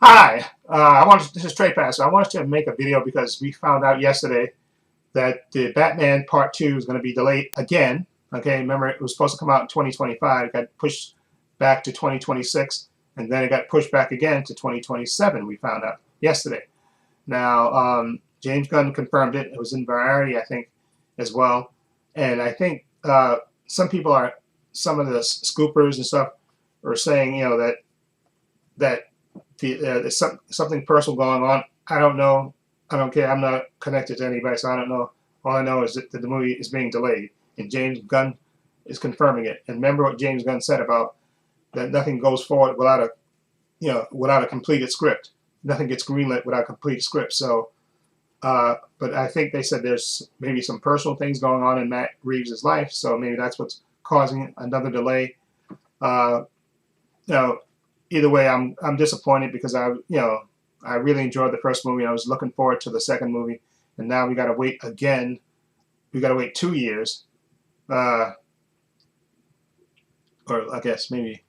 Hi, this is Trey Pass. I wanted to make a video because we found out yesterday that the Batman Part 2 is going to be delayed again. Okay, remember it was supposed to come out in 2025. It got pushed back to 2026, and then it got pushed back again to 2027, we found out yesterday. Now, James Gunn confirmed it. It was in Variety, I think, as well. And I think some people are, some of the scoopers and stuff are saying, that there's something personal going on. I don't know. I don't care. I'm not connected to anybody, so I don't know. All I know is that the movie is being delayed, and James Gunn is confirming it. And remember what James Gunn said about that nothing goes forward without without a completed script. Nothing gets greenlit without a complete script. So, but I think they said there's maybe some personal things going on in Matt Reeves' life, so maybe that's what's causing another delay. Uh, you know, Either way, I'm disappointed because I really enjoyed the first movie. I was looking forward to the second movie, and now we got to wait again. We got to wait 2 years, uh, or I guess maybe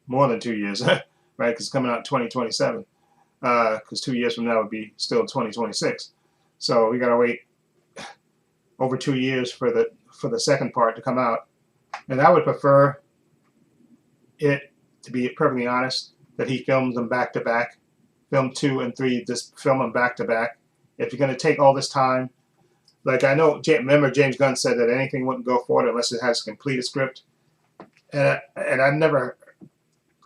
more than 2 years, right? Because it's coming out in 2027. Because 2 years from now would be still 2026. So we got to wait over 2 years for the second part to come out, and I would prefer it, to be perfectly honest, that he films them back to back. Film 2 and 3, just film them back to back. If you're going to take all this time, like I know, remember James Gunn said that anything wouldn't go forward unless it has a completed script, and I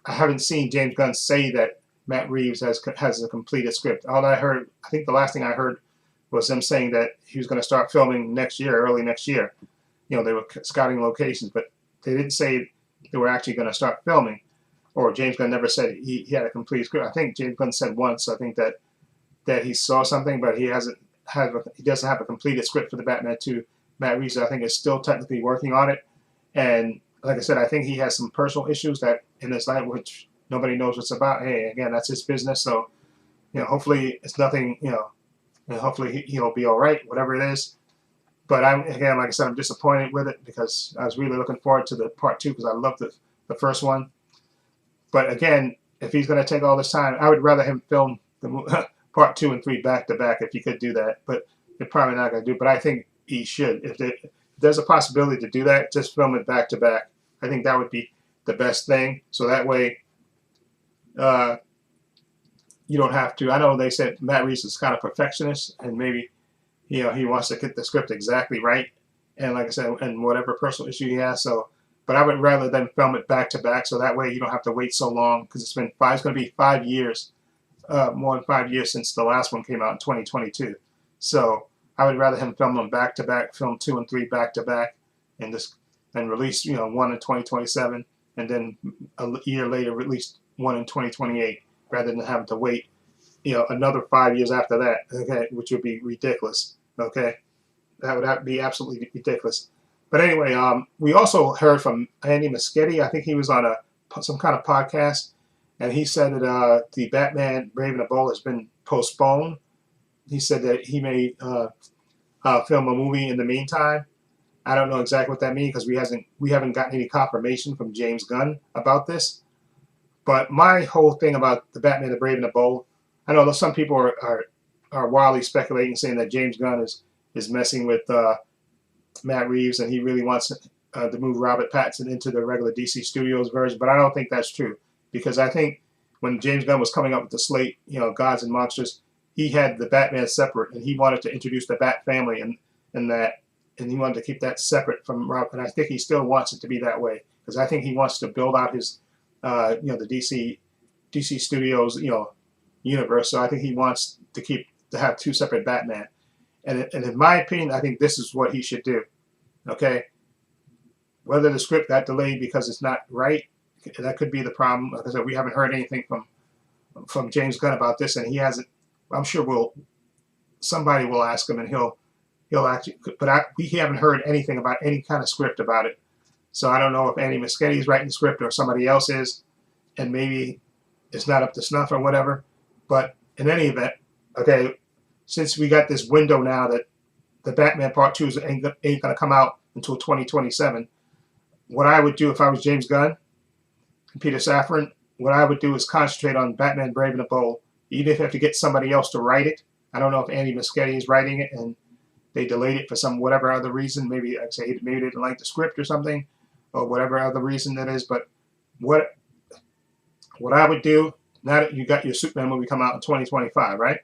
haven't seen James Gunn say that Matt Reeves has a completed script. All I heard, I think the last thing I heard was them saying that he was going to start filming next year, early next year. They were scouting locations, but they didn't say they were actually going to start filming. Or James Gunn never said he had a complete script. I think James Gunn said once, I think that he saw something, but he doesn't have a completed script for the Batman 2. Matt Reeves, I think, is still technically working on it. And like I said, I think he has some personal issues that in his life which nobody knows what's about. Hey, again, that's his business. So, hopefully it's nothing, and hopefully he'll be all right, whatever it is. But again, like I said, I'm disappointed with it because I was really looking forward to the part 2 because I loved the first one. But again, if he's going to take all this time, I would rather him film the part 2 and 3 back to back if he could do that. But they're probably not going to do. But I think he should. If there's a possibility to do that, just film it back to back. I think that would be the best thing. So that way, uh, you don't have to. I know they said Matt Reeves is kind of perfectionist, and maybe he wants to get the script exactly right. And like I said, and whatever personal issue he has. So, but I would rather them film it back to back, so that way you don't have to wait so long because it's going to be 5 years, more than 5 years since the last one came out in 2022. So I would rather him film them back to back, film 2 and 3 back to back, and release one in 2027, and then a year later release one in 2028, rather than having to wait another 5 years after that. Okay, which would be ridiculous. Okay, that would be absolutely ridiculous. But anyway, we also heard from Andy Muschietti. I think he was on some kind of podcast, and he said that the Batman Brave and the Bold has been postponed. He said that he may film a movie in the meantime. I don't know exactly what that means because we haven't gotten any confirmation from James Gunn about this. But my whole thing about the Batman the Brave and the Bold, I know some people are wildly speculating, saying that James Gunn is messing with Matt Reeves, and he really wants to move Robert Pattinson into the regular DC Studios version. But I don't think that's true, because I think when James Gunn was coming up with the slate, Gods and Monsters, he had the Batman separate, and he wanted to introduce the Bat family and he wanted to keep that separate from Robert. And I think he still wants it to be that way, because I think he wants to build out his the DC Studios universe. So I think he wants to have two separate Batman. And in my opinion, I think this is what he should do. Okay, whether the script got delayed because it's not right, that could be the problem. Like I said, we haven't heard anything from James Gunn about this, and he hasn't. I'm sure somebody will ask him, and he'll actually. But we haven't heard anything about any kind of script about it. So I don't know if Andy Muschietti is writing the script or somebody else is, and maybe it's not up to snuff or whatever. But in any event, okay, since we got this window now that the Batman Part 2 ain't going to come out until 2027, what I would do if I was James Gunn and Peter Safran, what I would do is concentrate on Batman Brave and the Bold, even if you have to get somebody else to write it. I don't know if Andy Muschietti is writing it and they delayed it for some whatever other reason. Maybe I'd say maybe they didn't like the script or something, or whatever other reason that is. But what I would do, now that you got your Superman movie come out in 2025, right?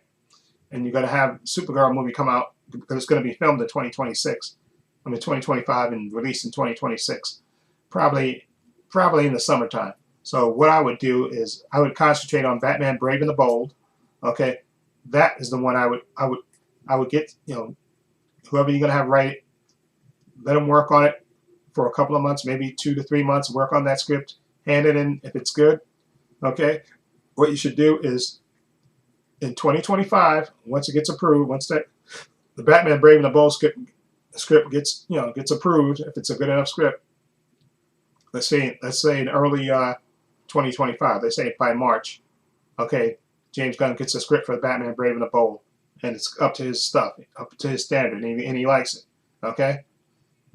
And you're going to have Supergirl movie come out because it's going to be filmed in 2026. I mean 2025 and released in 2026, probably in the summertime. So what I would do is I would concentrate on Batman Brave and the Bold. Okay, that is the one I would get, you know, whoever you're going to have write it, let them work on it for a couple of months, maybe 2 to 3 months, work on that script, hand it in if it's good. Okay, what you should do is in 2025, once it gets approved, once the Batman Brave and the Bold script gets, you know, gets approved, if it's a good enough script, let's say in early 2025, they say by March, okay, James Gunn gets a script for Batman Brave and the Bold, and it's up to his stuff, up to his standard, and he likes it, okay?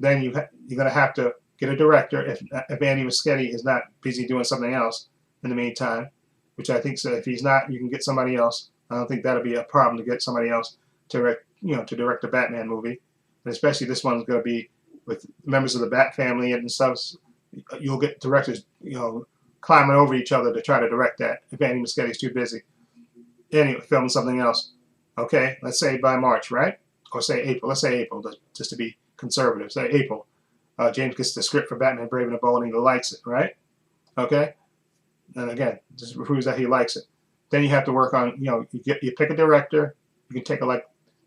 Then you're going to have to get a director if Andy Muschietti is not busy doing something else in the meantime, which I think so. If he's not, you can get somebody else. I don't think that'll be a problem to get somebody else to direct a Batman movie, and especially this one's going to be with members of the Bat family and stuff. You'll get directors, you know, climbing over each other to try to direct that if Andy Muschietti's too busy. Anyway, filming something else. Okay, let's say by March, right? Or say April. Let's say April, just to be conservative. Say April. James gets the script for Batman Brave and the Bold and he likes it, right? Okay? And again, just proves that he likes it. Then you have to work on, you know, you pick a director. You can take like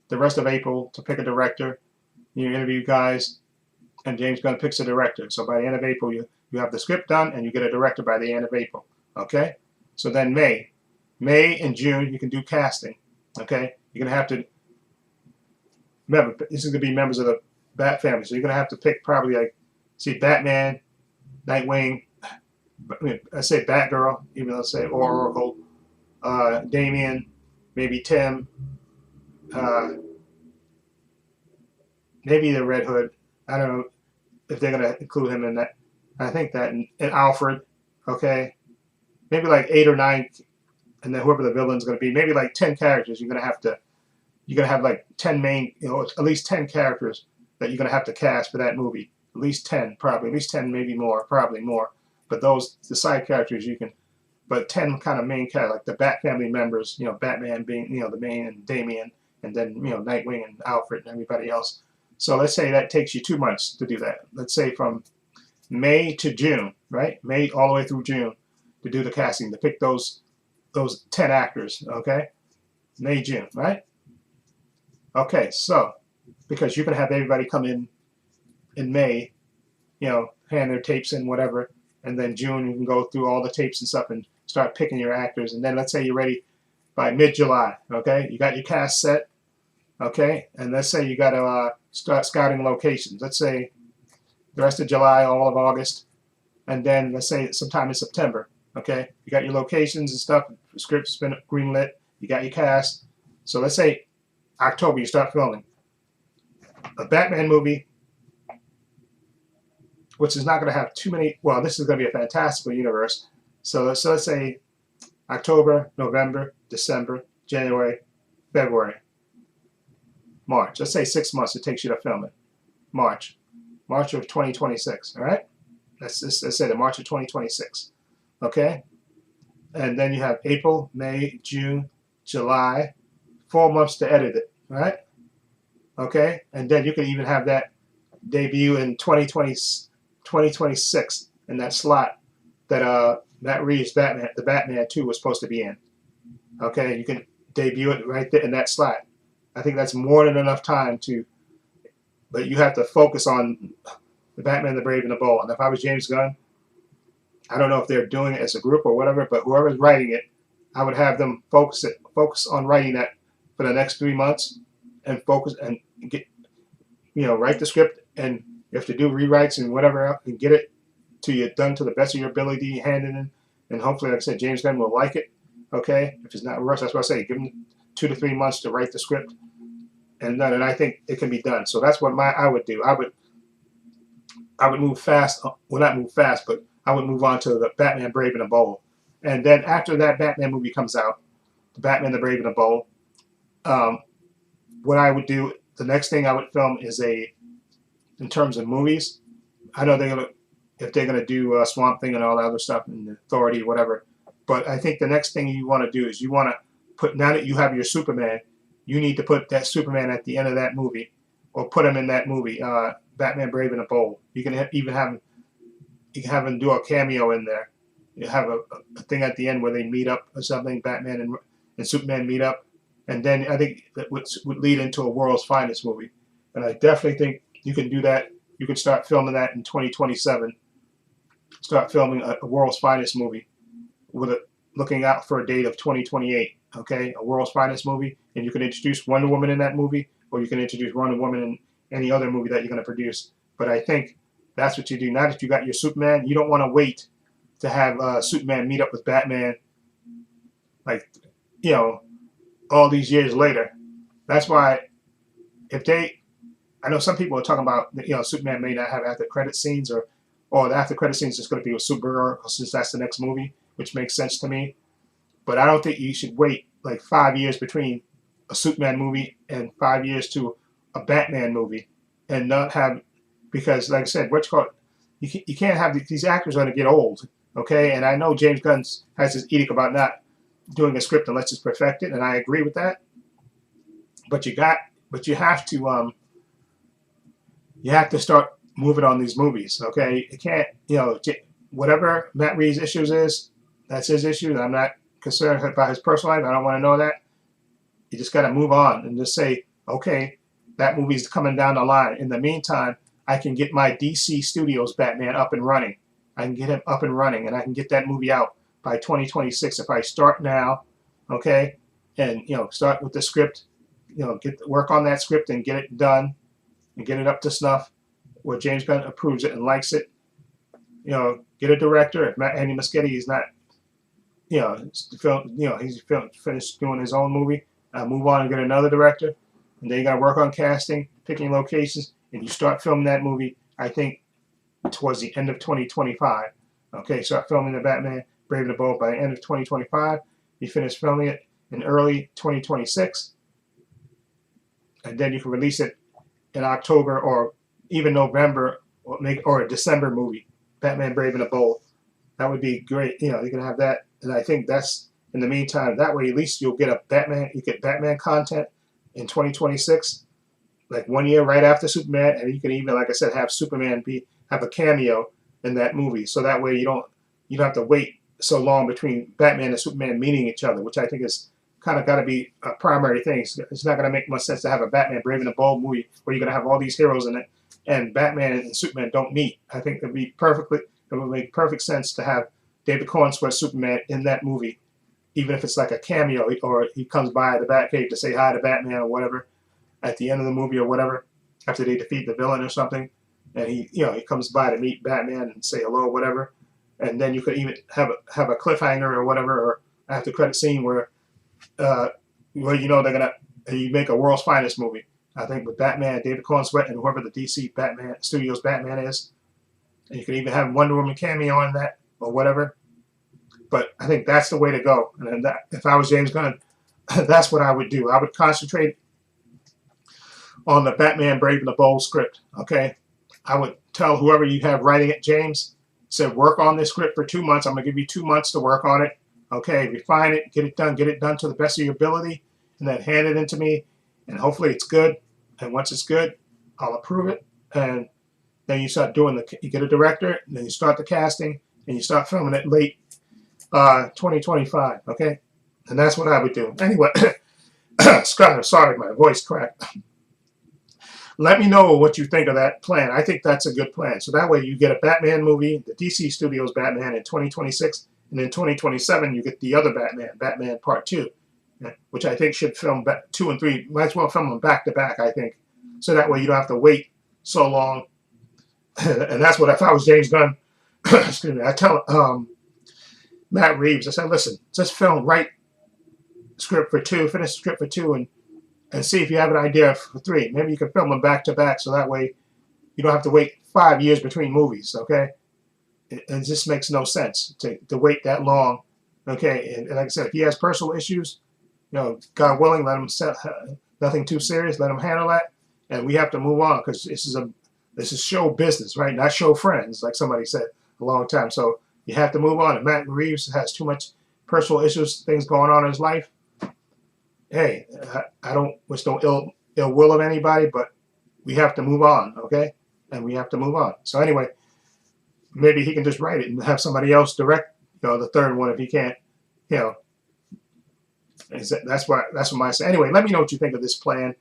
the rest of April to pick a director. You interview guys, and James Gunn picks a director. So by the end of April, you have the script done, and you get a director by the end of April. Okay? So then May and June, you can do casting. Okay? You're going to have to, remember, this is going to be members of the Bat family. So you're going to have to pick probably like, see, Batman, Nightwing, I say Batgirl, even though I say Oracle, Damian, maybe Tim, maybe the Red Hood. I don't know if they're going to include him in that. I think that, and Alfred, okay? Maybe like 8 or 9, and then whoever the villain's going to be, maybe like 10 characters. You're going to have like 10 main, you know, at least 10 characters that you're going to have to cast for that movie. At least 10, probably. At least 10, maybe more, probably more. But those, the side characters you can, but 10 kind of main characters, like the Bat family members, you know, Batman being, you know, the main, and Damian, and then, you know, Nightwing and Alfred and everybody else. So let's say that takes you 2 months to do that. Let's say from May to June, right? May all the way through June to do the casting, to pick those 10 actors, okay? May, June, right? Okay, so because you can have everybody come in May, you know, hand their tapes in, whatever, and then June you can go through all the tapes and stuff and start picking your actors, and then let's say you're ready by mid-July, okay? You got your cast set, okay? And let's say you got to start scouting locations. Let's say the rest of July, all of August, and then let's say sometime in September, okay? You got your locations and stuff, the script's been greenlit, you got your cast. So let's say October you start filming. A Batman movie, which is not going to have too many, well, this is going to be a fantastical universe. So let's say October, November, December, January, February, March. Let's say 6 months it takes you to film it. March of 2026, all right? Let's say the March of 2026, okay? And then you have April, May, June, July, 4 months to edit it, all right? Okay? And then you can even have that debut in 2026 in that slot that Matt Reeves' Batman, the Batman 2 was supposed to be in. Okay? You can debut it right there in that slot. I think that's more than enough time to, but you have to focus on the Batman, the Brave, and the Bold. And if I was James Gunn, I don't know if they're doing it as a group or whatever, but whoever's writing it, I would have them focus on writing that for the next 3 months, and focus and get, you know, write the script, and you have to do rewrites and whatever else, and get it to you done to the best of your ability, hand it in, and hopefully, like I said, James Gunn will like it. Okay, if it's not rushed, that's what I say. Give him 2 to 3 months to write the script, and I think it can be done. So that's what I would do. I would move fast. Well, not move fast, but I would move on to the Batman Brave and the Bold. And then after that Batman movie comes out, the Batman the Brave and the Bold, um, what I would do, the next thing I would film is in terms of movies. I know if they're gonna do Swamp Thing and all that other stuff and Authority, whatever. But I think the next thing you want to do is you want to put, now that you have your Superman, you need to put that Superman at the end of that movie, or put him in that movie, Batman Brave and the Bold. You can even have him, you can have him do a cameo in there. You have a thing at the end where they meet up or something, Batman and Superman meet up, and then I think that would lead into a World's Finest movie. And I definitely think you can do that. You can start filming that in 2027. Start filming a World's Finest movie with looking out for a date of 2028. Okay, a World's Finest movie, and you can introduce Wonder Woman in that movie, or you can introduce Wonder Woman in any other movie that you're going to produce. But I think that's what you do. Now that you got your Superman, you don't want to wait to have Superman meet up with Batman, like, you know, all these years later. That's why, if they, I know some people are talking about, you know, Superman may not have after credit scenes, or the after credit scenes is going to be with Supergirl since that's the next movie, which makes sense to me. But I don't think you should wait like 5 years between a Superman movie and 5 years to a Batman movie, and not have, because like I said, you can't have these actors are going to get old, okay? And I know James Gunn has this edict about not doing a script unless it's perfected, and I agree with that. But you have to start moving on these movies, okay? You can't, you know, whatever Matt Reeves' issues is, that's his issue. I'm not concerned about his personal life. I don't want to know that. You just got to move on and just say, okay, that movie's coming down the line. In the meantime, I can get my DC Studios Batman up and running. I can get him up and running, and I can get that movie out by 2026 if I start now, okay? And, you know, start with the script, you know, work on that script and get it done and get it up to snuff where James Gunn approves it and likes it. You know, get a director. If Andy Muschietti is not, you know, he's finished doing his own movie, move on and get another director. And then you got to work on casting, picking locations, and you start filming that movie, I think, towards the end of 2025. Okay, start filming the Batman Brave and the Bold by the end of 2025. You finish filming it in early 2026, and then you can release it in October or even November, or a December movie, Batman Brave and the Bold. That would be great. You know, you can have that, and I think that's, in the meantime, that way at least you'll get you get Batman content in 2026, like 1 year right after Superman, and you can even, like I said, have Superman have a cameo in that movie, so that way you don't have to wait so long between Batman and Superman meeting each other, which I think is kind of got to be a primary thing. It's not going to make much sense to have a Batman Brave and the Bold movie where you're going to have all these heroes in it, and Batman and Superman don't meet. I think it would make perfect sense to have David Cornsweet Superman in that movie, even if it's like a cameo, or he comes by the Batcave to say hi to Batman or whatever at the end of the movie or whatever, after they defeat the villain or something, and he comes by to meet Batman and say hello or whatever, and then you could even have a cliffhanger or whatever, or after credit scene where you make a World's Finest movie. I think with Batman, David Cornsweet, and whoever the DC Batman Studios Batman is, and you can even have Wonder Woman cameo in that or whatever. But I think that's the way to go. And if I was James Gunn, that's what I would do. I would concentrate on the Batman Brave and the Bold script. Okay, I would tell whoever you have writing it, James, said work on this script for 2 months. I'm gonna give you 2 months to work on it. Okay, refine it, get it done to the best of your ability, and then hand it in to me, and hopefully it's good. And once it's good, I'll approve it, and then you start you get a director, and then you start the casting, and you start filming it late 2025. Okay, and that's what I would do. Anyway, Scott, sorry, my voice cracked. Let me know what you think of that plan. I think that's a good plan. So that way you get a Batman movie, the DC Studios Batman in 2026, and in 2027 you get the other Batman, Batman Part 2, which I think should film 2 and 3. Might as well film them back to back, I think. So that way you don't have to wait so long. And that's what, if I was James Gunn, excuse me, I tell Matt Reeves, I said, listen, just write script for 2, finish the script for 2, and see if you have an idea for 3. Maybe you can film them back to back, so that way you don't have to wait 5 years between movies, okay? It just makes no sense to wait that long Okay, and like I said, if he has personal issues, God willing, let him set nothing too serious. Let him handle that, and we have to move on because this is show business, right? Not show friends, like somebody said a long time. So you have to move on. And Matt Reeves has too much personal issues, things going on in his life. Hey, I don't wish no ill will of anybody, but we have to move on, okay? And we have to move on. So anyway, maybe he can just write it and have somebody else direct, the third one if he can't, you know. That's what I say. Anyway, let me know what you think of this plan.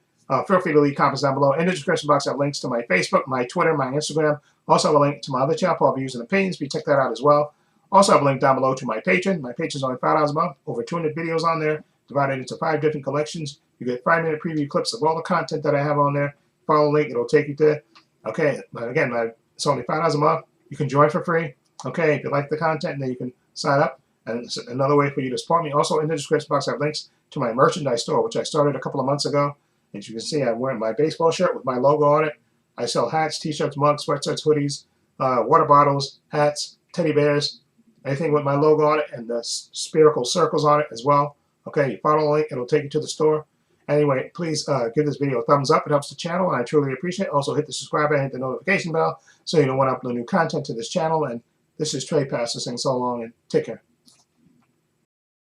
Feel free to leave comments down below. In the description box, I have links to my Facebook, my Twitter, my Instagram. Also, I have a link to my other channel called Views and Opinions. Please check that out as well. Also, I have a link down below to my Patreon. My Patreon is only $5 a month. Over 200 videos on there, divided into 5 different collections. You get 5-minute preview clips of all the content that I have on there. Follow the link; it'll take you there. Okay, but again, it's only $5 a month. You can join for free. Okay, if you like the content, then you can sign up. And it's another way for you to support me. Also, in the description box, I have links to my merchandise store, which I started a couple of months ago. As you can see, I'm wearing my baseball shirt with my logo on it. I sell hats, t-shirts, mugs, sweatshirts, hoodies, water bottles, hats, teddy bears, anything with my logo on it, and the spherical circles on it as well. Okay, you follow the link, it'll take you to the store. Anyway, please give this video a thumbs up. It helps the channel, and I truly appreciate it. Also, hit the subscribe button, hit the notification bell, so you know when I upload new content to this channel. And this is Trey Pastor saying so long, and take care.